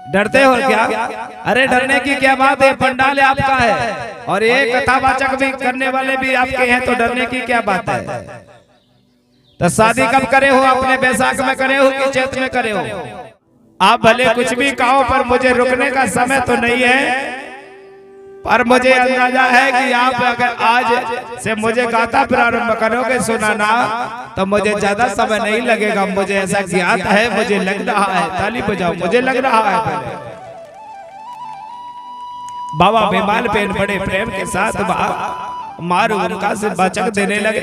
डरते हो क्या? अरे डरने की क्या बात है, पंडाल आपका है और ये कथावाचक भी करने वाले भी आपके हैं, तो डरने की क्या बात है। तो शादी कब करे हो? अपने बैसाख में करे हो कि चैत में करे हो? आप भले कुछ भी कहो, पर मुझे रुकने का समय तो नहीं है। पर मुझे अंदाजा है कि आप अगर आज से मुझे गाता प्रारंभ करोगे सुनाना, तो मुझे ज्यादा समय नहीं लगेगा। मुझे ऐसा ज्ञात है, मुझे लग रहा है। ताली बजाओ, मुझे लग रहा है। पहले बाबा बेमाल पेन बड़े प्रेम के साथ मारू भूमिका से बचक देने लगे।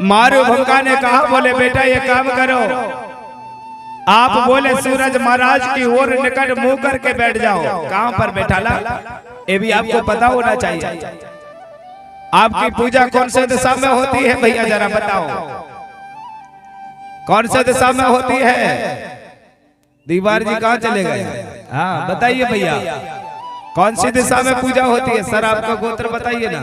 मारू भूमिका ने कहा, बोले बेटा ये काम करो। आप बोले सूरज महाराज की ओर निकट मुंह करके बैठ जाओ। कहां पर बैठा ला, ये भी आपको पता होना चाहिए। आपकी पूजा कौन से दिशा में होती है भैया, जरा बताओ कौन से दिशा में होती है? दीवार जी कहाँ चले गए? हाँ बताइए भैया, कौन सी दिशा में पूजा होती है? सर आपका गोत्र बताइए ना।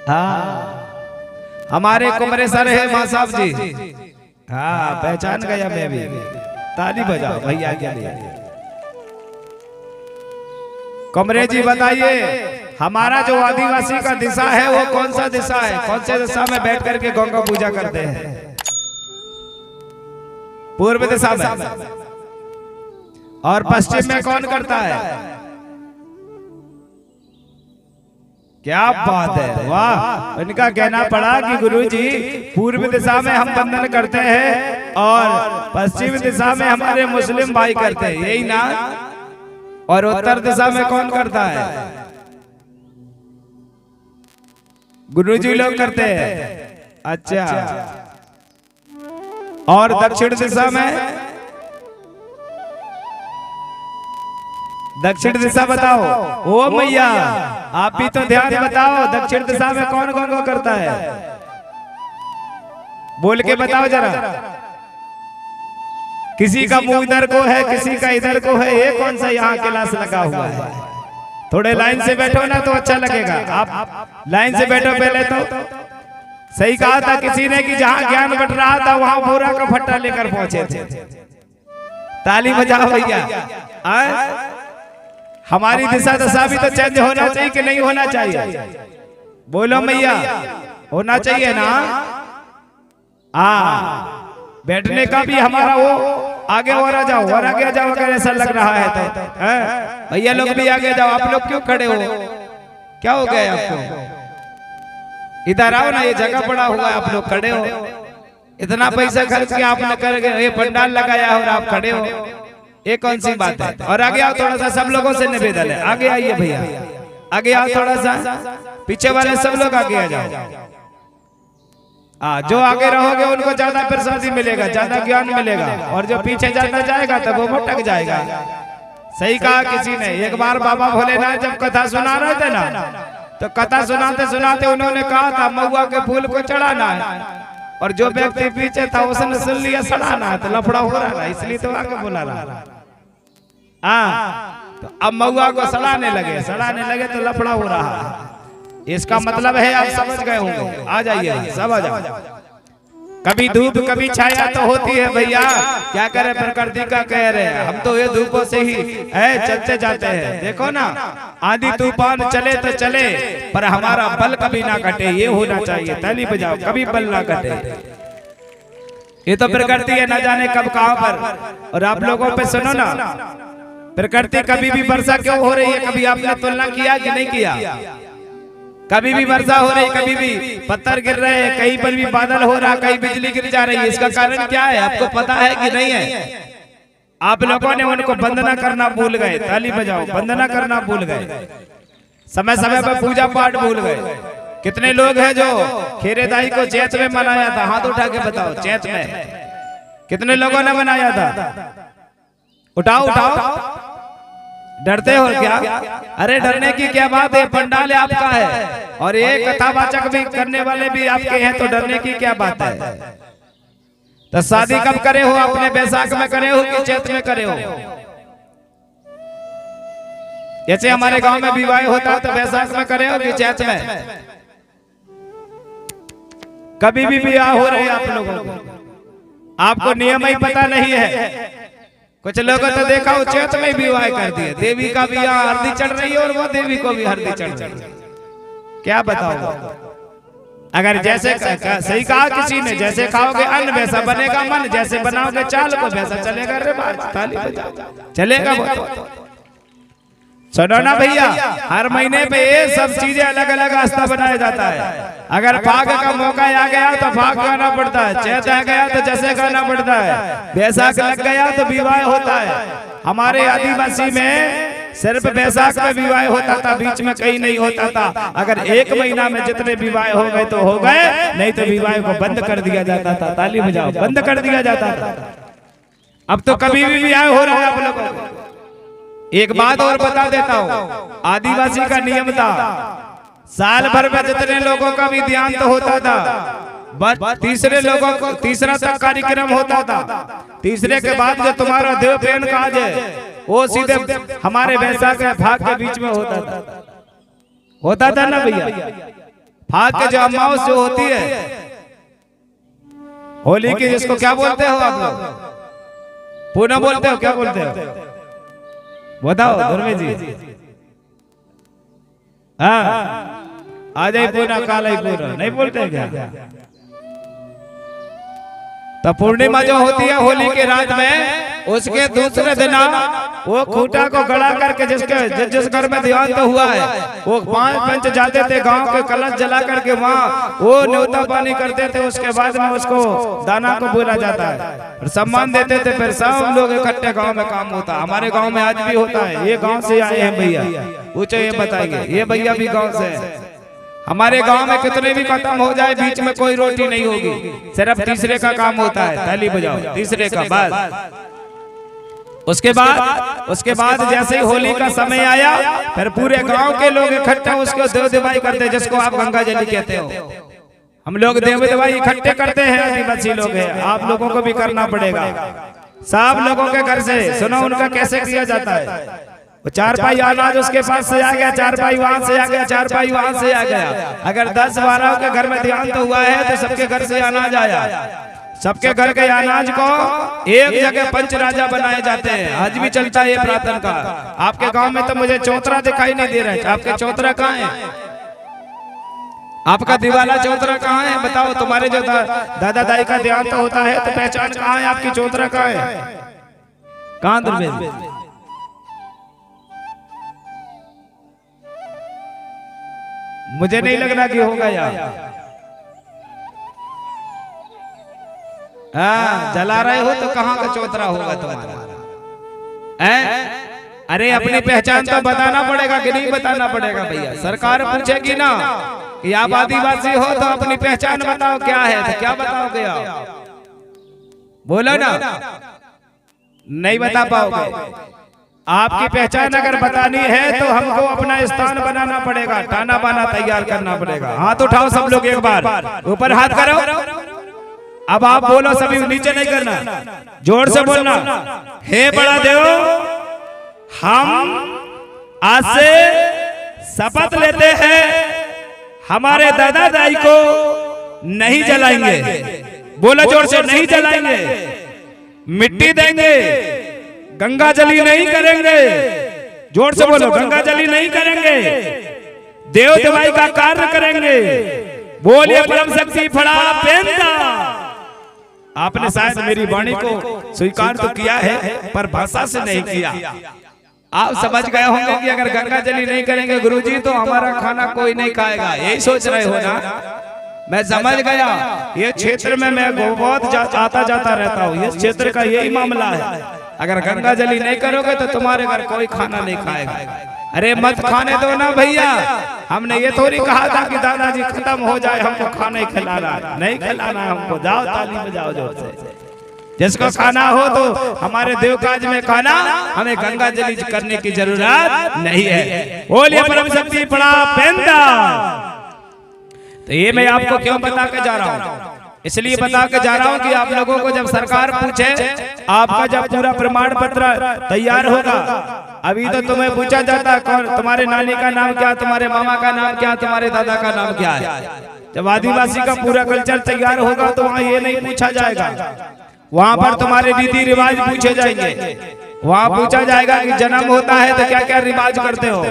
हाँ हमारे कुमरे सर है मां साहब जी। हाँ पहचान गया मैं भी। ताली बजाओ भैया के लिए। कमरे जी बताइए, हमारा जो आदिवासी का दिशा है वो कौन सा दिशा है? कौन से दिशा में बैठ करके गंगा पूजा करते हैं? पूर्व दिशा में। और पश्चिम में कौन करता है? क्या बात है, वाह। इनका कहना पड़ा कि गुरुजी पूर्व दिशा में हम बंधन करते हैं और पश्चिम दिशा में हमारे मुस्लिम भाई करते हैं, यही ना? और उत्तर दिशा में कौन करता है? गुरुजी लोग करते हैं। अच्छा, और दक्षिण दिशा में? दक्षिण दिशा बताओ। ओ मैया आप भी तो ध्यान बताओ, दक्षिण दिशा में कौन कौन को करता है? बोल के बताओ जरा। किसी का मुंह इधर को है, किसी का इधर को है। ये कौन सा यहाँ क्लास लगा हुआ है? थोड़े लाइन से बैठो ना तो अच्छा लगेगा। आप लाइन से बैठो पहले तो। सही कहा था किसी ने कि जहाँ ज्ञान बट रहा था वहां बोरा का फट्टा लेकर पहुंचे थे। ताली बजाओ भैया। हमारी दिशा दशा भी तो चेंज होना चाहिए कि नहीं होना चाहिए? बोलो मैया, होना चाहिए ना? बैठने का भी हमारा वो आगे और आ जाओ, और आगे आ जाओ अगर ऐसा लग रहा है तो। भैया लोग भी आगे जाओ। आप लोग क्यों खड़े हो? क्या हो गया आपको? इधर आओ ना, ये जगह पड़ा हुआ है, आप लोग खड़े हो। इतना पैसा खर्च किया आपने करके ये पंडाल लगाया और आप खड़े हो, ये कौन सी बात है? और आगे आओ थोड़ा सा, सब लोगों से निवेदन है, आगे आइए भैया, आगे आओ थोड़ा सा। पीछे वाले सब लोग आगे आ जाओ। जो आगे रहोगे उनको ज्यादा प्रसादी मिलेगा, ज्यादा ज्ञान मिलेगा, और जो पीछे जाता जाएगा तब वो भटक जाएगा। सही कहा किसी ने। एक बार बाबा भोलेनाथ जब कथा सुना रहे थे ना, तो कथा सुनाते सुनाते उन्होंने कहा था महुआ के फूल को चढ़ाना है, और जो व्यक्ति पीछे था उसने सुन लिया सड़ाना है, तो लफड़ा हो रहा है, इसलिए तो आगे बोला रहा। तो अब महुआ को सड़ाने लगे तो लफड़ा हो रहा है। इसका मतलब है आप समझ गए होंगे। आ जाइए सब आ जाओ। कभी धूप कभी छाया तो होती है भैया, क्या करें, प्रकृति का कह रहे हैं। हम तो ये धूपों से ही चलते जाते हैं। देखो ना, आंधी तूफान चले तो चले, पर हमारा बल कभी ना कटे, ये होना चाहिए। ताली बजाओ, कभी बल ना कटे। ये तो प्रकृति है, ना जाने कब कहां पर। और आप लोगों पे सुनो ना, प्रकृति कभी भी वर्षा क्यों हो रही है, कभी आपने तुलना किया कि नहीं किया? कभी भी वर्षा हो रही, कभी भी पत्थर गिर रहे हैं, कहीं पर भी बादल हो रहा, कहीं बिजली गिर जा रही है। इसका कारण क्या है, आपको पता है कि नहीं है? आप लोगों ने उनको वंदना करना भूल गए। ताली बजाओ, वंदना करना भूल गए। समय समय पर पूजा पाठ भूल गए। कितने लोग हैं जो खेरेदाई को चैत में मनाया था? हाथ उठा के बताओ, चैत में कितने लोगों ने मनाया था? उठाओ उठाओ। डरते हो क्या? अरे डरने की क्या बात है, पंडाल आपका है और ये कथावाचक भी करने वाले भी आपके हैं, तो डरने की क्या बात है? तो शादी कब करे हो? अपने बैसाख में करे हो कि चैत में करे हो? जैसे हमारे गांव में विवाह होता है तो बैसाख में करे हो कि चैत में? कभी भी विवाह हो रहे आप लोगों को, आपको नियम ही पता नहीं है। कुछ लोगों तो देखा हो चैत में विवाह कर दिए, देवी का भी यहाँ हल्दी चढ़ रही है और वो देवी को भी हल्दी चढ़ रही है। क्या बताओ, अगर जैसे सही कहा किसी ने, जैसे खाओगे अन्न वैसा बनेगा मन, जैसे बनाओगे चाल को वैसा चलेगा। रे ताली बजाओ, चलेगा वो। सुनो ना भैया, हर महीने पे ये सब चीजें अलग अलग आस्था बनाया जाता है। अगर फाग का मौका आ गया तो फाग गाना पड़ता है, चैत आ गया तो जैसे गाना पड़ता है, बैसाख लग गया तो विवाह होता है। हमारे आदिवासी में सिर्फ बैसाख में विवाह होता था, बीच में कहीं नहीं होता था। अगर एक महीना में जितने विवाह हो गए तो हो गए, नहीं तो विवाह को बंद कर दिया जाता था। ताली बजाओ, बंद कर दिया जाता था। अब तो कभी भी विवाह हो रहा है आप लोगों को। एक बात और बता देता हूँ, आदिवासी का नियम था, साल भर में जितने लोगों का भी ध्यान तो होता था, बस तीसरे लोगों को तीसरा तक कार्यक्रम होता था। तीसरे के बाद जो तुम्हारा देव पेन काज है वो सीधे हमारे बैसाख फाग के बीच में होता था ना भैया। फाग के जो अमावस जो होती है होली की, जिसको क्या बोलते हो आप लोग? पूनम बोलते हो, क्या बोलते हो बताओ धर्मे जी? हाँ, आज ही पूरा काल ही पूरा नहीं बोलते क्या? तो पूर्णिमा जो होती है होली के रात में, उसके दूसरे दिन वो खूंटा को गड़ा करके जिस घर में ध्यान तो हुआ है, वो 5 पंच जाते थे गांव के, कलश जला करके वहाँ वो न्योता पानी करते थे। उसके बाद में उसको दाना को बोला जाता है और सम्मान देते थे। फिर सब लोग इकट्ठे गांव में काम होता है। हमारे गांव में आज भी होता है। ये गांव से आए हैं भैया, पूछो ये बताएंगे। ये भैया भी गांव से है। हमारे गांव में कितने भी खत्म हो जाए, बीच में कोई रोटी नहीं होगी, सिर्फ तीसरे का काम होता है। ताली बजाओ, तीसरे का। बस उसके बाद जैसे ही होली का समय आया, फिर पूरे गांव के लोग इकट्ठे उसको देव दिवाई करते, जिसको आप गंगा जली कहते हो। हम लोग देव दिवाई इकट्ठे करते हैं, आदिवासी लोग हैं। आप लोगों को भी करना पड़ेगा। सब लोगों के घर से सुनो उनका कैसे किया जाता है। वो 4 पाई अनाज उसके पास से आ गया, 4 पाई वहां से आ गया, 4 पाई वहां से आ गया। अगर 10-12 के घर में ध्यान तो हुआ है तो सबके घर से अनाज आया। सबके घर के अनाज को एक जगह पंच राजा बनाए जाते हैं। आज भी चलता है ये प्रार्थना का। आपके गांव में तो मुझे चौतरा दिखाई नहीं दे रहा है। आपके चौतरा कहाँ है? आपका दिवाला चौतरा कहाँ है? बताओ। तुम्हारे जो दादा दाई का ध्यान तो होता है, तो पहचान कहाँ है आपकी? चौतरा कहाँ है? कहाँ दरवेश? मुझे नहीं लग रहा कि होगा यार। हाँ, जला रहे हो तो कहाँ का चौतरा होगा तुम्हारा? अरे अपनी पहचान तो बताना पड़ेगा कि नहीं बताना पड़ेगा भैया? सरकार पूछेगी ना कि आप आदिवासी हो तो अपनी पहचान बताओ क्या है, तो क्या बताओगे आप? बोलो ना, नहीं बता पाओगे। आपकी पहचान अगर बतानी है तो हमको अपना स्थान बनाना पड़ेगा, ताना बाना तैयार करना पड़ेगा। हाथ उठाओ सब लोग, एक बार ऊपर हाथ करो। अब आप बोलो, सभी नीचे नहीं करना, जोर से बोलना। हे बड़ा देव, हम आज से शपथ लेते हैं हमारे दादा दाई को नहीं जलाएंगे। बोलो जोर से, नहीं जलाएंगे। मिट्टी देंगे, गंगा जली नहीं करेंगे। जोर से बोलो, गंगा जली नहीं करेंगे। देव दिवाई का कार्य करेंगे। बोलिए परम शक्ति फड़ा पेंदा। आपने शायद मेरी वाणी को स्वीकार तो किया है, पर भाषा से नहीं किया। आप समझ गए होंगे कि अगर गंगा जली नहीं करेंगे गुरुजी तो हमारा खाना कोई नहीं खाएगा। यही सोच रहे हो ना? मैं समझ गया। ये क्षेत्र में मैं बहुत आता जाता रहता हूँ। इस क्षेत्र का यही मामला है। अगर गंगा जली नहीं करोगे तो तुम्हारे घर कोई खाना नहीं खाएगा। अरे मत खाने दो ना भैया। हमने ये थोड़ी कहा था कि दादाजी खत्म हो जाए हमको खाना ही खिलाना, नहीं खिलाना हमको। जाओ ताली बजाओ जोर से। जिसको खाना हो तो हमारे देव काज में खाना, हमें गंगा जली करने की जरूरत नहीं है। बोलिए परम शक्ति फड़ा पेंदा। तो ये मैं आपको क्यों बता के जा रहा हूँ? इसलिए बता के जा रहा हूँ कि आप लोगों को जब सरकार पूछे, आपका जब पूरा प्रमाण पत्र तैयार होगा, अभी तो तुम्हें पूछा जाता कौन, तुम्हारे नानी का नाम क्या, तुम्हारे मामा का नाम क्या, तुम्हारे दादा का नाम क्या है। जब आदिवासी का पूरा कल्चर तैयार होगा तो वहाँ ये नहीं पूछा जाएगा। वहां पर तुम्हारे रीति रिवाज पूछे जाएंगे। वहां पूछा जाएगा कि जन्म होता है तो क्या क्या रिवाज करते हो,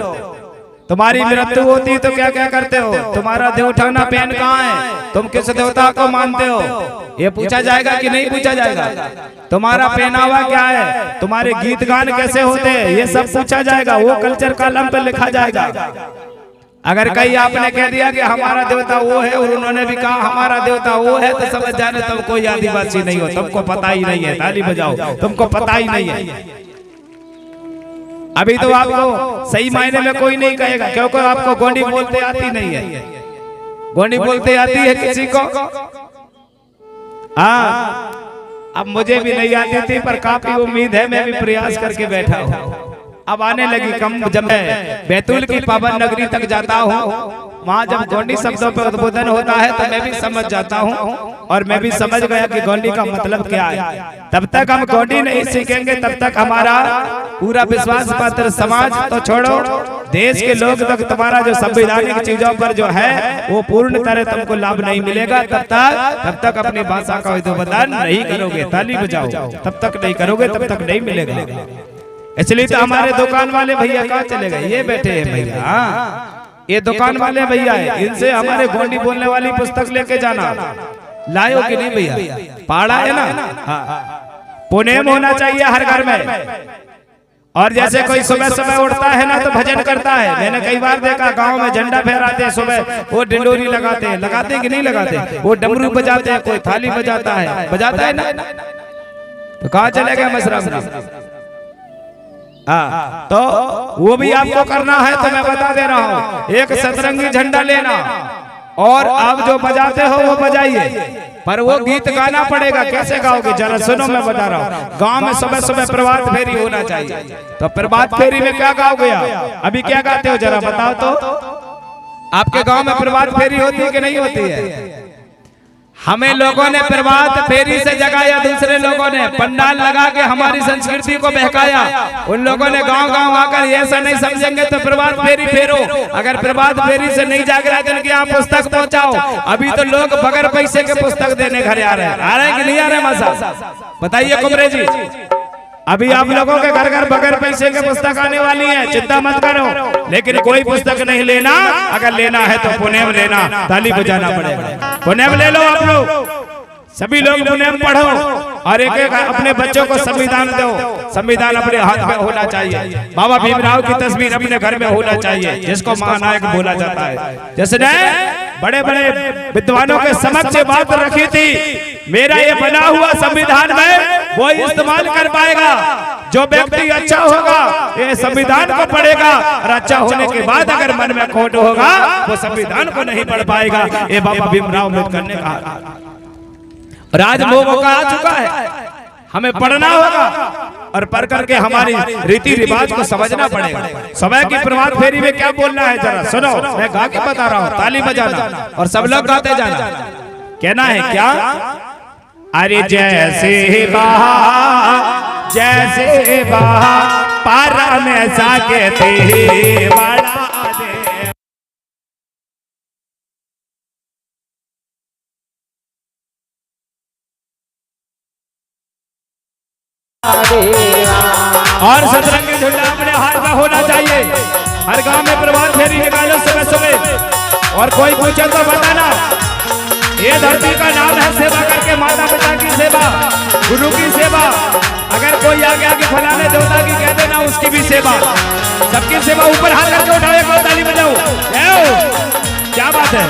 तुम्हारी मृत्यु होती है तो क्या क्या करते हो, तुम्हारा देवठाना पेन कहाँ है, तुम किस देवता को मानते हो, ये पूछा जाएगा कि नहीं पूछा जाएगा। तुम्हारा पहनावा क्या है, तुम्हारे गीत गान कैसे होते हैं, ये सब पूछा जाएगा। वो कल्चर कॉलम पे लिखा जाएगा। अगर कहीं आपने कह दिया कि हमारा देवता वो है और उन्होंने भी कहा हमारा देवता वो है, तो समझ जाने तुम कोई आदिवासी नहीं हो, तुमको पता ही नहीं है। ताली बजाओ, तुमको पता ही नहीं है। अभी तो आपको सही मायने में कोई नहीं कहेगा, क्योंकि आपको गोंडी बोलते आती नहीं है। गोंडी बोलते आती है किसी को? हाँ, अब मुझे भी नहीं आती थी, पर काफी उम्मीद है, मैं भी प्रयास करके बैठा हूँ। अब आने लगी कम। जब मैं बैतूल की पावन नगरी तक जाता हूँ, वहाँ जब गोंडी शब्दों पर उद्बोधन होता है तो मैं भी समझ जाता हूँ, और मैं भी समझ गया कि गोंडी का मतलब क्या है। तब तक हम गोंडी नहीं सीखेंगे, तब तक हमारा पूरा विश्वास पात्र समाज तो छोड़ो, देश के लोग तक तुम्हारा जो संवैधानिक चीजों पर जो है वो पूर्ण तरह तुमको लाभ नहीं मिलेगा। तब तक अपनी भाषा का उद्बोधन नहीं करोगे। ताली बजाओ, तब तक नहीं करोगे, तब तक नहीं मिलेगा। इसलिए तो हमारे दुकान वाले भैया कहाँ चले गए? ये बैठे हैं भैया, ये दुकान वाले भैया है, इनसे हमारे गोंडी बोलने वाली पुस्तक लेके जाना। लायो कि नहीं भैया? पाड़ा है ना, पुणे में होना चाहिए हर घर में। और जैसे कोई सुबह सुबह उठता है ना तो भजन करता है। मैंने कई बार देखा गांव में झंडा फहराते हैं सुबह, वो डिंडोरी लगाते हैं। लगाते हैं कि नहीं लगाते? वो डमरू बजाते हैं, कोई थाली बजाता है, बजाता है ना। तो कहाँ चले गए मसरा? हाँ, तो वो भी आपको करना है, तो मैं बता दे रहा हूँ। एक सतरंगी झंडा लेना, और आप जो बजाते हो वो बजाइए, पर वो गीत गाना पड़ेगा। कैसे गाओगे जरा सुनो, मैं बता रहा हूँ। गांव में सुबह सुबह प्रभात फेरी होना चाहिए, तो प्रभात फेरी में क्या गाओगे आप? अभी क्या गाते हो जरा बताओ तो। आपके गांव में प्रभात फेरी होती है कि नहीं होती है? हमें लोगों ने प्रभात फेरी से जगाया, दूसरे लोगों ने पंडाल लगा के हमारी संस्कृति को बहकाया। उन लोगों ने गांव गांव आकर ऐसा नहीं समझेंगे तो प्रभात फेरी फेरो। अगर प्रभात फेरी से नहीं जाग रहा तो यहाँ पुस्तक पहुंचाओ। अभी तो लोग बगैर पैसे के पुस्तक देने घर आ रहे हैं कि नहीं आ रहे? मासा बताइए कुमरे जी, अभी आप लोगों के घर घर बगैर पैसे के पुस्तक आने वाली है, चिंता मत करो। लेकिन कोई पुस्तक नहीं लेना, अगर लेना है तो पुणे में लेना, ताली बजाना पड़ेगा। पुणे में ले लो आप लोग, सभी लोग पुणे में पढ़ो, और एक एक अपने बच्चों को संविधान दो। संविधान अपने हाथ में होना चाहिए। बाबा भीमराव की तस्वीर अपने घर में होना चाहिए, जिसको महानायक बोला जाता है। जिसने बड़े बड़े विद्वानों के समक्ष बात रखी थी, मेरा ये बना हुआ संविधान में वो इस्तेमाल कर पाएगा। जो व्यक्ति अच्छा होगा ये संविधान को पढ़ेगा, और अच्छा होने के बाद अगर मन में खोट होगा वो संविधान को नहीं पढ़ पाएगा। ये बाबा भीमराव अम्बेडकर ने कहा। और आज वो मौका आ चुका है, हमें पढ़ना होगा, और पढ़ करके हमारी रीति रिवाज को समझना पड़ेगा। सुबह की प्रभात फेरी में क्या बोलना है जरा सुनो, मैं गा के बता रहा हूँ। ताली बजाना और सब लोग गाते जाना। कहना है क्या? अरे जैसे बहा जैसे बहा पारा में साके थे बड़ा दे। और सतरंगी झंडा अपने हाथ में होना चाहिए। हर गांव में प्रभात फेरी निकालो सुबह सुबह, और कोई पूछे तो बताना। ये धरती का नाम है सेवा करके, माता पिता की सेवा, गुरु की सेवा। अगर कोई आगे आगे फलाने देवता की कह देना, उसकी भी सेवा। सबकी सेवा। ऊपर हाथ करके उठाओ, एक ताली बजाओ। क्या बात है?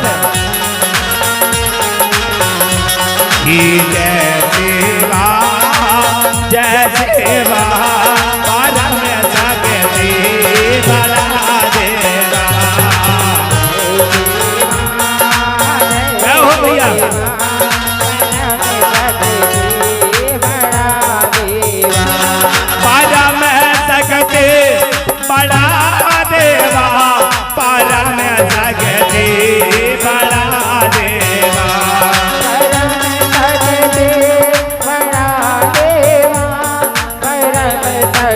जय सेवा जय सेवा पारा में जाके बड़ा देवा। क्या हो भैया? पारा में सकते बड़ा देवा, पारा में सकते बड़ा देवा।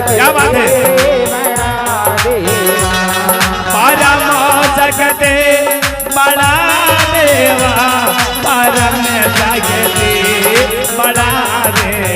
क्या बात है? पारा में सकते बड़ा देवा, पारा में सकते बड़ा देवा।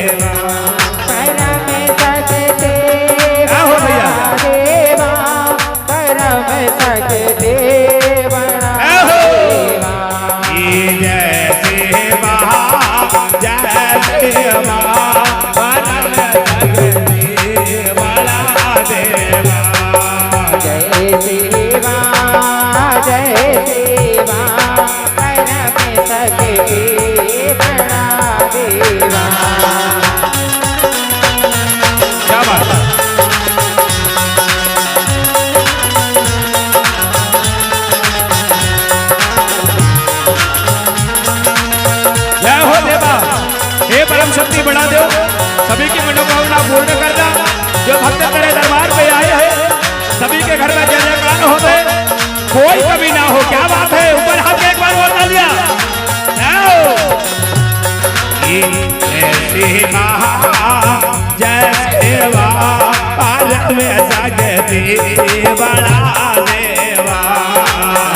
मनोकामना पूर्ण करना। जो भक्त तेरे दरबार पे आए हैं सभी के घर में जय जयकार हो गए, कोई कमी ना हो। क्या बात है, ऊपर हाथ एक बार और डाल दिया। ऐसी महा जय सेवा पार में जगती बड़ा देवा।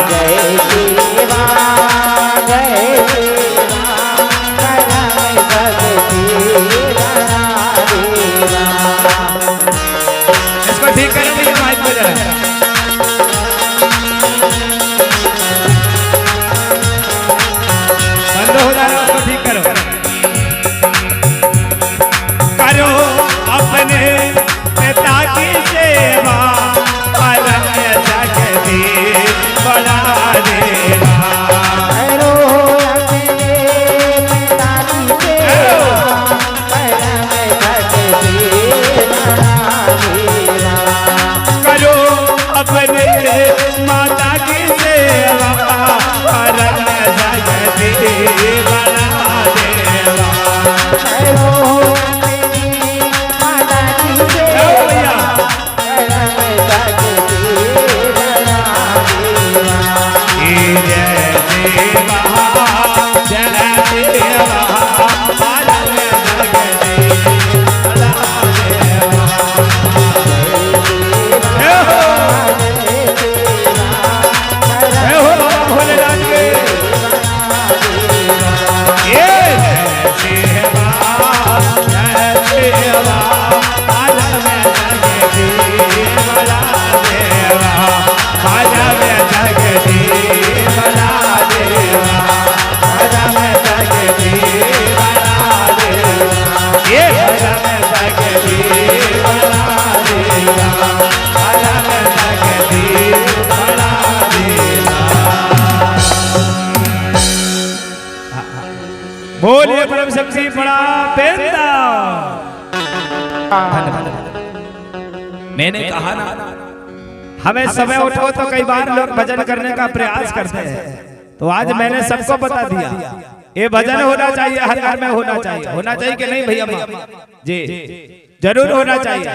जय सेवा जय इसको ठीक करें भैया, माइक में जरा बंद हो जा रहा, उसको ठीक करो। करो अपने पिता की सेवा परम जगती बड़ा देवा। करो अपने माता की सेवा परम जगती बड़ा देवा। बोलिए परम शक्ति बड़ा पेंदा। मैंने कहा ना, हमें समय उठो तो कई बार लोग भजन करने का प्रयास करते हैं, तो आज मैंने सबको बता दिया ये भजन होना चाहिए, हर घर में होना चाहिए। होना चाहिए कि नहीं भैया जी? जरूर होना चाहिए।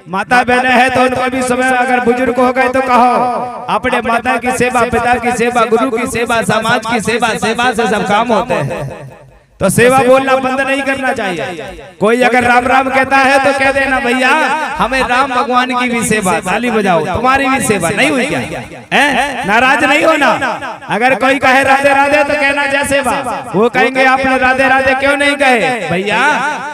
माता बहने हैं तो उनको भी समय, अगर बुजुर्ग हो गए तो कहो अपने माता की सेवा, पिता की सेवा, गुरु की सेवा, समाज की सेवा, सेवा से सब काम होते हैं। तो सेवा बोलना बंद नहीं करना चाहिए। कोई अगर राम राम कहता है तो कह देना भैया हमें राम भगवान की भी सेवा, ताली बजाओ, तुम्हारी भी सेवा नहीं हुई क्या? नाराज नहीं होना। अगर कोई कहे राधे राधे तो कहना जय सेवा। वो कहेंगे आपने राधे राधे क्यों नहीं कहे? भैया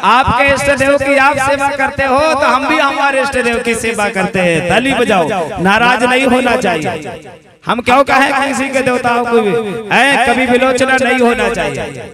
आपके इष्ट देव की आप सेवा करते हो तो हम भी हमारे इष्ट देव की सेवा करते हैं, ताली बजाओ। नाराज नहीं होना चाहिए। हम क्यों कहें किसी के देवताओं को भी कभी विलोचना नहीं होना चाहिए,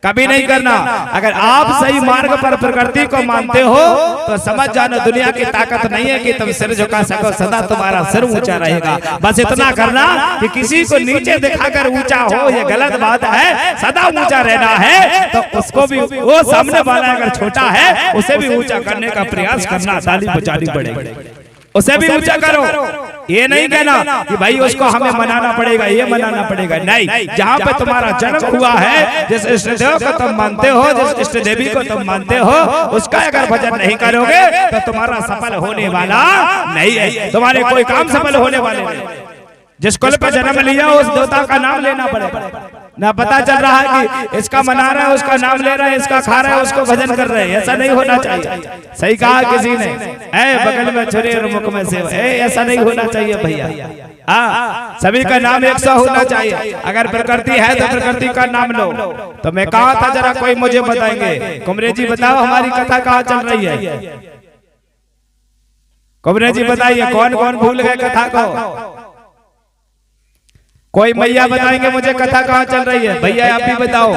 कभी नहीं करना। अगर आप सही मार्ग पर प्रकृति को मानते हो तो समझ जाना दुनिया की ताकत नहीं है कि तुम सिर झुका सको, सदा तुम्हारा सिर ऊंचा रहेगा। बस इतना करना कि किसी को नीचे दिखाकर ऊंचा हो, ये गलत बात है। सदा ऊंचा रहना है तो उसको भी, वो सामने वाला अगर छोटा है उसे भी ऊंचा करने का प्रयास करना, ताली बजानी पड़ेगी, उसे भी ऊंचा करो। ये नहीं कहना कि भाई उसको हमें मनाना पड़ेगा, ये मनाना पड़ेगा, नहीं। जहाँ पे तुम्हारा जन्म हुआ है, जिस इष्ट देव को तुम मानते हो, जिस इष्ट देवी को तुम मानते हो, उसका अगर भजन नहीं करोगे तो तुम्हारा सफल होने वाला नहीं है, तुम्हारे कोई काम सफल होने वाले नहीं। जिस कुल पे जन्म लिया उस देवता का नाम लेना पड़ेगा। ना पता चल रहा है कि इसका मना रहा है, उसका नाम ले रहा है, इसका खा रहा है, उसको भजन कर रहे हैं, ऐसा नहीं होना चाहिए। सही कहा किसी ने, बगल में छुरी और मुख में सेवा, ऐसा नहीं होना चाहिए भैया। सभी का नाम एक सा होना चाहिए। अगर प्रकृति है तो प्रकृति का नाम लो। तो मैं कहा था, जरा कोई मुझे बताएंगे, कुमरे जी बताओ हमारी कथा कहाँ चल रही है? कुमरे जी बताइए, कौन कौन भूल गए कथा को? कोई मैया बताएंगे मुझे कथा कहाँ चल रही है? भैया आप भी बताओ।